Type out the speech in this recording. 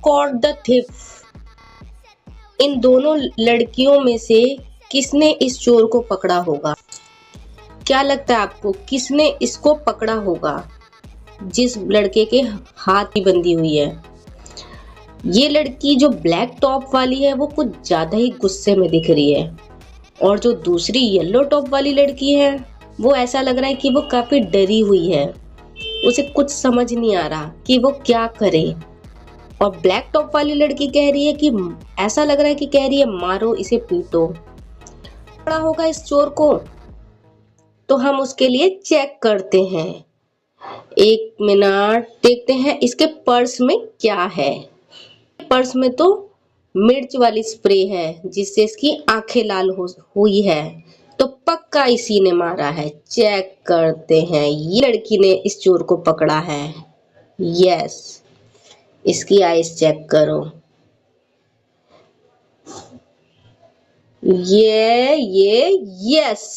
Caught the thief? इन दोनों लड़कियों में से किसने इस चोर को पकड़ा होगा? क्या लगता है आपको, किसने इसको पकड़ा होगा जिस लड़के के हाथ की बंधी हुई है? ये लड़की जो ब्लैक टॉप वाली है वो कुछ ज्यादा ही गुस्से में दिख रही है, और जो दूसरी येलो टॉप वाली लड़की है वो ऐसा लग रहा है कि वो काफी डरी हुई है, उसे कुछ समझ नहीं आ रहा कि वो क्या करे। और ब्लैक टॉप वाली लड़की कह रही है कि ऐसा लग रहा है कि कह रही है मारो इसे, पीटो। पड़ा होगा इस चोर को, तो हम उसके लिए चेक करते हैं। एक मिनट, देखते हैं इसके पर्स में क्या है। पर्स में तो मिर्च वाली स्प्रे है जिससे इसकी आंखें लाल हुई है, तो पक्का इसी ने मारा है। चेक करते हैं, ये लड़की ने इस चोर को पकड़ा है। यस, इसकी आईज चेक करो। ये यस,